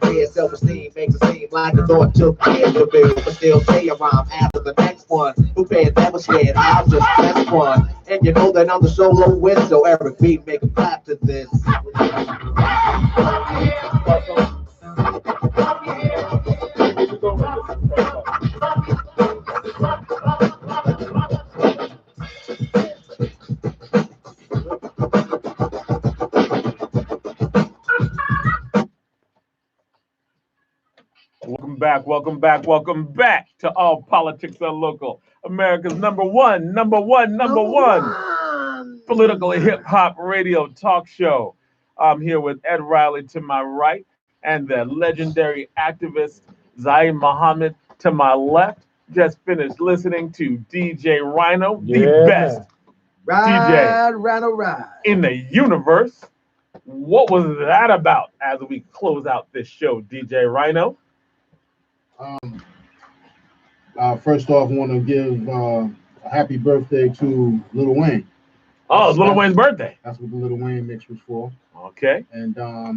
Yeah, self-esteem makes it seem like the thought took years to build, but still say a rhyme after the next one. Who cares? Never scared. I'll just press one. And you know that I'm the solo win, so Eric B make a clap to this. Welcome back to All Politics Are Local, America's number one political hip hop radio talk show. I'm here with Ed Riley to my right and the legendary activist Zaid Muhammad to my left. Just finished listening to DJ Rhino, the best DJ in the universe. What was that about as we close out this show, DJ Rhino? First off, I want to give a happy birthday to Lil Wayne. Oh, it's Lil Wayne's birthday. That's what the Lil Wayne mix was for. Okay. And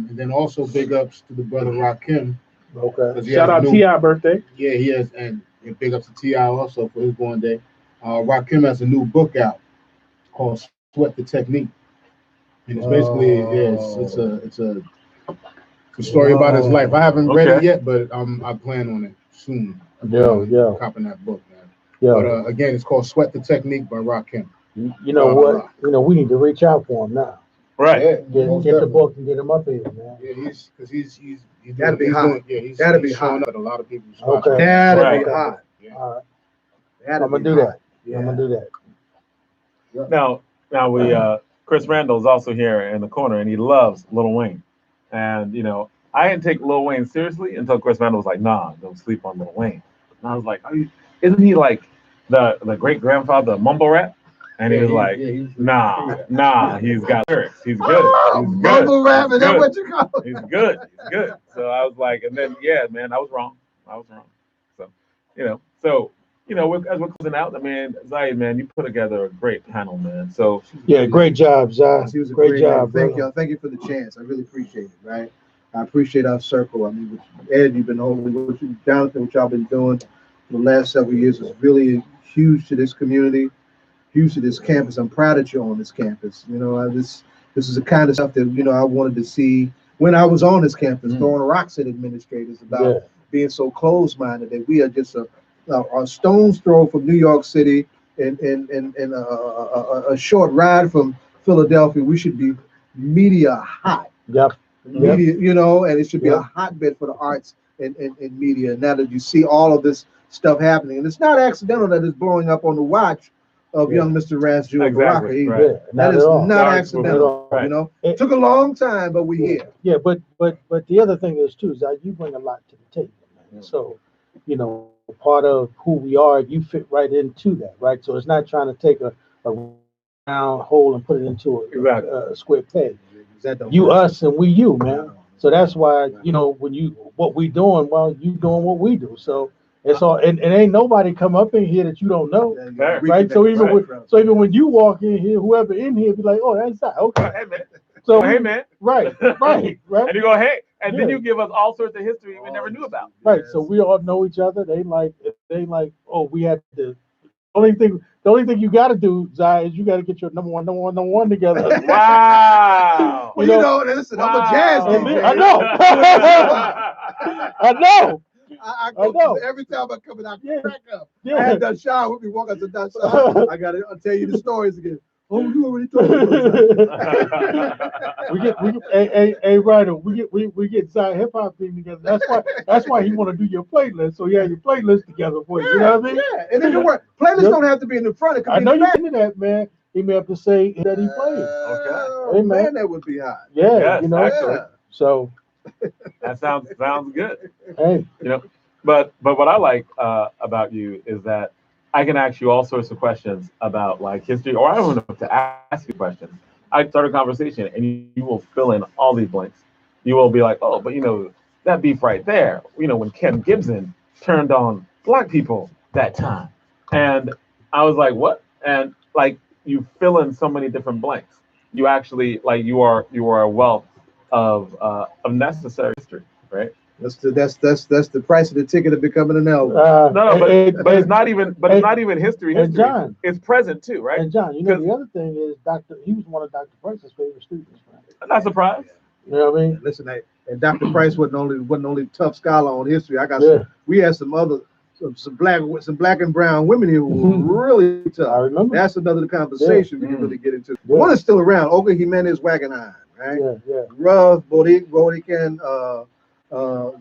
then also big ups to the brother Rakim. Okay. Shout out T.I. birthday. Yeah, he has, and big ups to T.I. also for his born day. Rakim has a new book out called Sweat the Technique, and it's basically it's a story about his life. I haven't read it yet, but I plan on it soon. Copping that book, man. But again, it's called Sweat the Technique by Rakim. You know what? We need to reach out for him now. Right. Get the book and get him up here, man. Yeah, he's gotta be hot. He's gotta be showing hot. up at a lot of people's spots. Okay. Gotta be hot. Yeah. All right. I'm gonna do that. Yeah. I'm gonna do that. Now we Chris Randall's also here in the corner, and he loves Lil Wayne. And I didn't take Lil Wayne seriously until Chris Randall was like, "Nah, don't sleep on Lil Wayne." And I was like, "Isn't he like the great grandfather of mumble rap?" And he was like, "Nah, he's got lyrics. He's good. He's good. Mumble rap, is that what you call it? He's good. So I was like, and then man, I was wrong. So as we're closing out, Zaid, man, you put together a great panel, man. So great job, Zaid. He was a great job. Thank you for the chance. I really appreciate it. Right. I appreciate our circle. I mean, Ed, you've been holding Jonathan, what y'all been doing for the last several years is really huge to this community, huge to this campus. I'm proud that you're on this campus. This is the kind of stuff that I wanted to see when I was on this campus, throwing rocks at administrators about being so closed-minded that we are just a stone's throw from New York City and a short ride from Philadelphia. We should be media hot. Yep. Media, and it should be a hotbed for the arts and media. Now that you see all of this stuff happening, and it's not accidental that it's blowing up on the watch of young Mr. Raz Jr. Exactly, Baraka. right. That is not accidental. Right. It took a long time, but we're here. Yeah, but the other thing is too, Zai, you bring a lot to the table, man. Yeah. So, part of who we are, you fit right into that, right? So it's not trying to take a round hole and put it into a square peg. You, us, and we, you, man. So that's why, what we doing, well, you doing what we do. So it's all, and ain't nobody come up in here that you don't know, right? So even when you walk in here, whoever in here be like, oh, that's that. Okay. Hey, man. So hey, man. Right. And you go, hey, and then you give us all sorts of history we never knew about. Right. So we all know each other. They like, oh, we had to. The only thing you got to do, Zai, is you got to get your number one together. Wow. Listen, I'm a jazz DJ. I know. I know. I know. Every time I come in, I crack up. I had that shower with me walking to that shower. I'll tell you the stories again. Oh, you already told me. we get Zai hip hop thing together. That's why he want to do your playlist. So yeah, your playlist together for you. You know what I mean? Yeah, and then work. Playlists don't have to be in the front. It could I be know in the back. you into that, man. He may have to say that he played. Okay. Hey, man, that would be hot. Yeah, yes, actually. So that sounds good. Hey, but what I like about you is that I can ask you all sorts of questions about like history, or I don't know to ask you questions. I start a conversation and you will fill in all these blanks. You will be like, oh, but that beef right there, when Ken Gibson turned on black people that time. And I was like, what? And like you fill in so many different blanks. You actually you are a wealth of necessary history, right? That's the price of the ticket of becoming an elder. No, but it's not even history. And John, it's present too, right? And John, you know the other thing is he was one of Dr. Price's favorite students, man. I'm not surprised. You know what I mean? Listen, and Dr. Price wasn't only tough scholar on history. We had some black and brown women here who were really tough. I remember. That's another conversation we can really get into. One is still around, Olga Jimenez Wagenheim, right? Yeah. Rough, Bodican,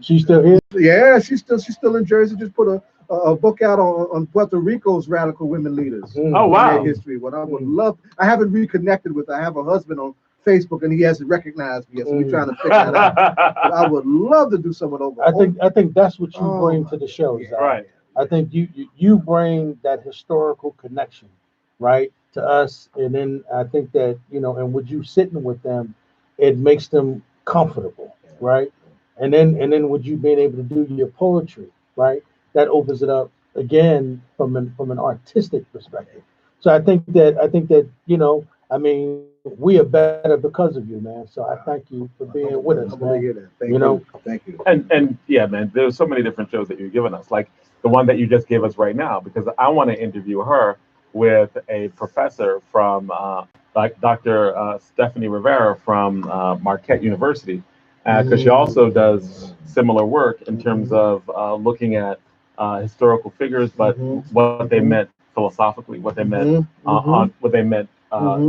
she's still here? Yeah, she's still in Jersey. Just put a book out on Puerto Rico's radical women leaders. Oh wow! History. What I would love. I haven't reconnected with her. I have a husband on Facebook and he hasn't recognized me yet, so we're trying to figure that out. But I would love to do some of those. I think that's what you bring to the show, Zach. Right. I think you bring that historical connection, right, to us, and then I think that and with you sitting with them, it makes them comfortable, right? And then with you being able to do your poetry, right, that opens it up again from an artistic perspective. So I think that I mean, we are better because of you, man. So I thank you for being with us, man. Thank you. And yeah, man, there's so many different shows that you're giving us, like the one that you just gave us right now, because I want to interview her with a professor from like Dr. Stephanie Rivera from Marquette University, because she also does similar work in terms of looking at historical figures, but what they meant philosophically, what they meant on what they meant, on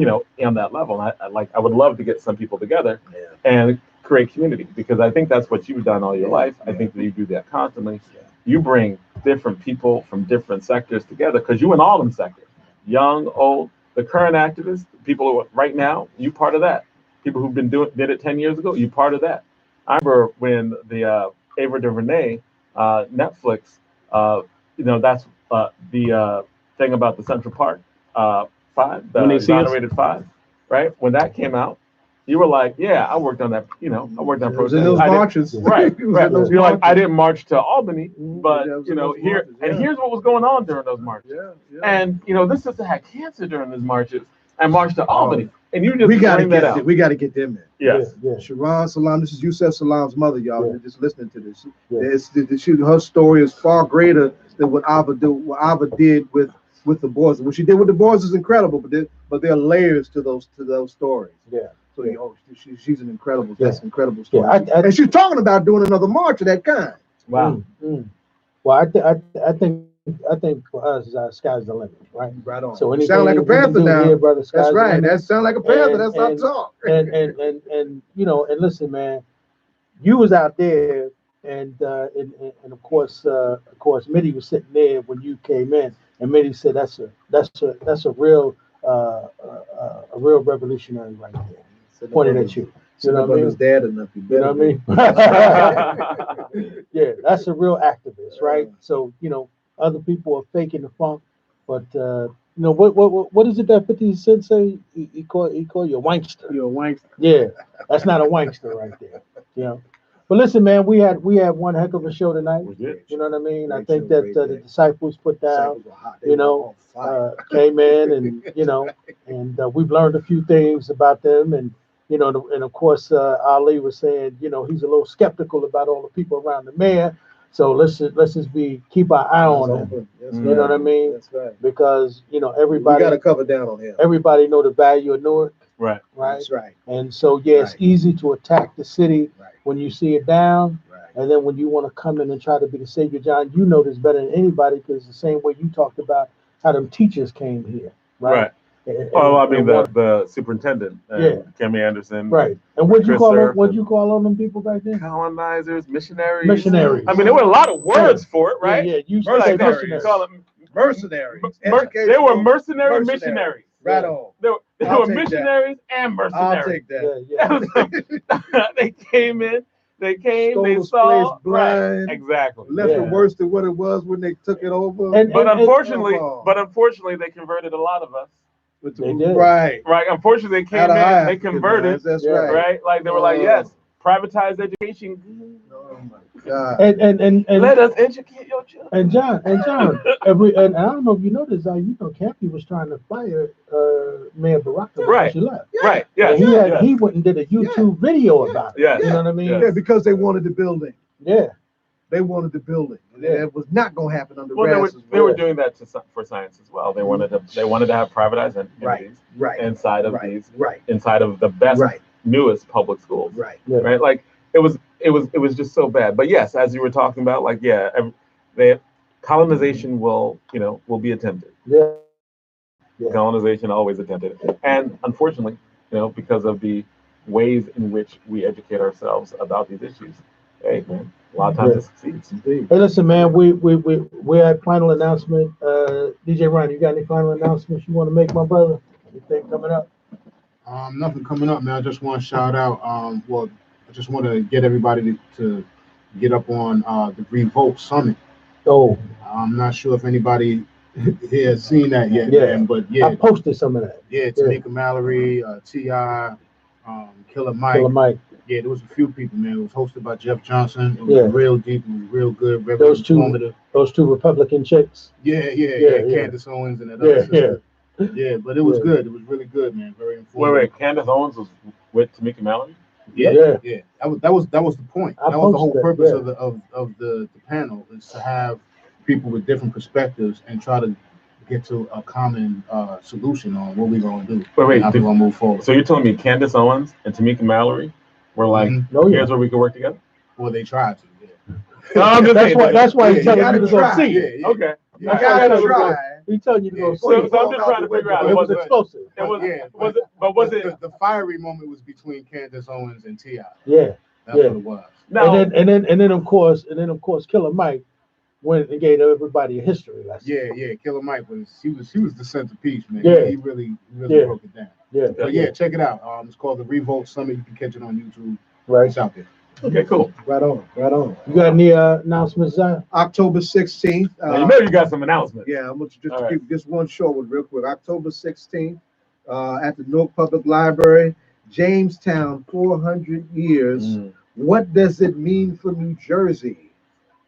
that level. And I would love to get some people together and create community, because I think that's what you've done all your life. I think that you do that constantly. You bring different people from different sectors together, because you in all them sectors, young, old, the current activists, people who are right now, you part of that. People who've did it 10 years ago, you part of that. I remember when the Ava DuVernay Netflix, that's the thing about the Central Park 5, the exonerated 5, right? When that came out, you were like, yeah, I worked on that, I worked on protests. In those marches. Right. You're like, I didn't march to Albany, but, here's what was going on during those marches. And, this sister had cancer during those marches and marched to Albany. And you just we got to get them in. Yes. Sharon Salam, this is Yusef Salam's mother, y'all. You're just listening to this. Her story is far greater than what Ava did with the boys. What she did with the boys is incredible, but there are layers to those stories. Yeah. So she's an incredible, that's an incredible story. And she's talking about doing another march of that kind. Wow. Well, I think for us, sky's the limit, right? Right on. So you sound like a Panther now. Here, brother, that's right. That sounds like a Panther. That's our talk. And listen, man, you was out there, and of course, Mitty was sitting there when you came in, and Mitty said that's a real revolutionary right there. Pointed at you. You know what I mean? His dad enough. You know what I mean? Yeah, that's a real activist, right? So other people are faking the funk, but what is it that 50 Cent say? He call you a wankster. You're a wankster. Yeah, that's not a wankster right there. But listen, man, we had one heck of a show tonight. We did. You know what I mean? I think that the disciples put down, came in and we've learned a few things about them, and and of course Ali was saying he's a little skeptical about all the people around the mayor. So let's just keep our eye on him. You know what I mean? That's right. Because everybody got to cover down on him. Everybody know the value of Newark. Right. That's right. And so it's easy to attack the city when you see it down. Right. And then when you want to come in and try to be the savior, John, you know this better than anybody, because the same way you talked about how them teachers came here. Right. The superintendent, Kemi Anderson. Right. And what'd you call on them people back then? Colonizers, missionaries. Missionaries. I mean, there were a lot of words for it, right? Yeah. You say mercenaries. Mercenaries. They were mercenary missionaries. Right on. They were missionaries and mercenaries. I'll take that. They came in. They came. Stole they the saw. place blind. Right, exactly. Left it worse than what it was when they took it over. But unfortunately, they converted a lot of us. They did. Right. Unfortunately, they came in. They converted. That's right. Right. Like they were like, yes, privatized education. Oh my God. And let us educate your children. And John, and I don't know if you know this, Campy was trying to fire Mayor Baraka when she left. Right. Yeah. And he went and did a YouTube video about it. Yeah. You know what I mean? Yeah, because they wanted the building. Yeah. They wanted the building. And it was not going to happen under Well, they were doing that for science as well. They wanted to have privatized entities inside of inside of the best, newest public schools. Right. Like it was just so bad. But yes, as you were talking about, like colonization will be attempted. Yeah. Colonization always attempted, and unfortunately, because of the ways in which we educate ourselves about these issues, hey man, a lot of times it succeeds. Hey, listen, man, we had final announcement. DJ Ryan, you got any final announcements you want to make, my brother? Anything coming up? Nothing coming up, man. I just want to shout out. Well, I just want to get everybody to get up on the Revolt Summit. Oh, I'm not sure if anybody here has seen that yet, man, but I posted some of that. Yeah, Tamika Mallory, T.I., Killer Mike. Yeah, there was a few people, man. It was hosted by Jeff Johnson. It was real deep. It was real good. Very informative. Those two Republican chicks. Yeah. Candace Owens and that other sister. Yeah, but it was good. It was really good, man. Very informative. Wait. Candace Owens was with Tamika Mallory? Yeah. That was the point. That was the whole purpose of the panel, is to have people with different perspectives and try to get to a common solution on what we're going to do. Wait, how we're going to move forward. So you're telling me Candace Owens and Tamika Mallory were like, here's where we can work together? Well, they tried to. That's why he's telling you to go see it. Okay. You gotta try. He's telling you to go see it. So I'm just trying to figure out. It was explosive. Was it? The fiery moment was between Candace Owens and T.I. Yeah. That's what it was. No. And then of course Killer Mike went and gave everybody a history lesson. Yeah. Killer Mike was the centerpiece, man. Yeah. He really broke it down. Yeah. But check it out. It's called the Revolt Summit. You can catch it on YouTube. Right. It's out there. Okay, cool. Right on. You got any announcements, Zion? October 16th. You know you got some announcements. Yeah, I'm going to keep this one short one real quick. October 16th at the Newark Public Library, Jamestown, 400 years. What does it mean for New Jersey?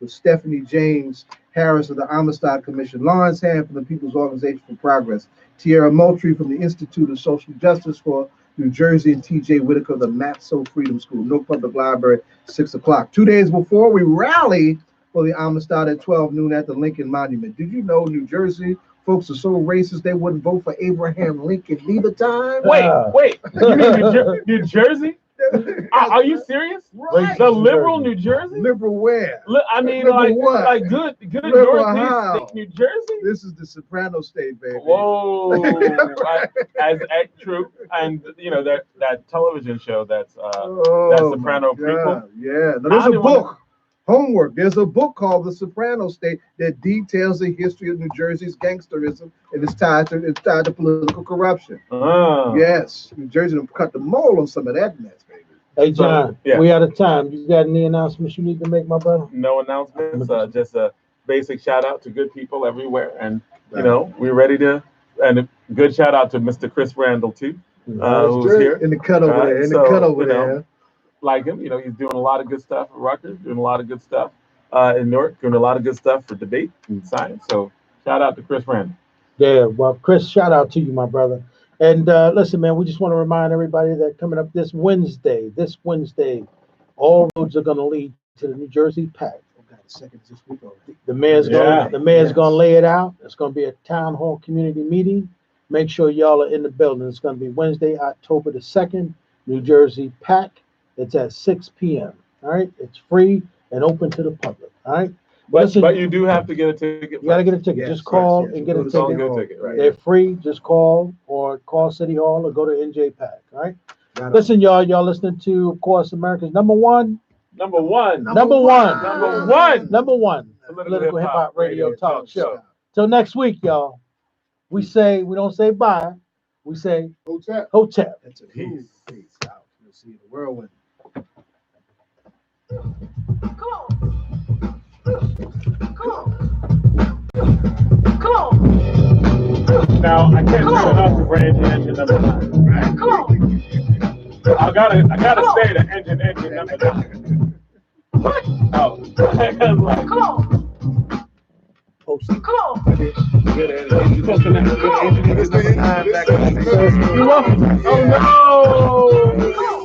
With Stephanie James Harris of the Amistad Commission, Lawrence Hand from the People's Organization for Progress, Tierra Moultrie from the Institute of Social Justice for New Jersey, and T.J. Whitaker of the Matzo Freedom School, Newark Public Library, 6 o'clock. 2 days before, we rally for the Amistad at 12 noon at the Lincoln Monument. Did you know New Jersey folks are so racist they wouldn't vote for Abraham Lincoln neither time? Wait. You mean New Jersey? Are you serious? Right. The liberal New Jersey? Liberal where? I mean, like good Northeast New Jersey? This is the Soprano State, baby. Whoa. as true. And that television show that's that Soprano prequel. Yeah. Now, there's a book. Homework. There's a book called The Soprano State that details the history of New Jersey's gangsterism and it's tied to political corruption. Yes, New Jersey cut the mold on some of that mess, baby. Hey John, we out of time. You got any announcements you need to make, my brother? No announcements. Just a basic shout out to good people everywhere, and we're ready to. And a good shout out to Mr. Chris Randall too, who's here in the cut over there. Like him, he's doing a lot of good stuff at Rutgers, doing a lot of good stuff in Newark, doing a lot of good stuff for debate and science. So shout out to Chris Randall. Yeah, well, Chris, shout out to you, my brother. And listen, man, we just want to remind everybody that coming up this Wednesday, all roads are going to lead to the New Jersey PAC. This week already. The mayor's going to lay it out. It's going to be a town hall community meeting. Make sure y'all are in the building. It's going to be Wednesday, October the 2nd, New Jersey PAC. It's at 6 p.m. All right. It's free and open to the public. All right. But you do have to get a ticket. You got to get a ticket. Just call and get a ticket. Right. They're free. Just call or call City Hall or go to NJ PAC. All right. Listen, y'all listening to, of course, America's number one political hip hop radio talk show. Till next week, y'all. We don't say bye. We say Hotep. That's a peace out. We'll see you in the whirlwind. Come on. Now I can't turn it off for engine number 9. Right? Come on. I gotta say the engine number 9. Oh, come on. Come on. You're welcome. Oh no.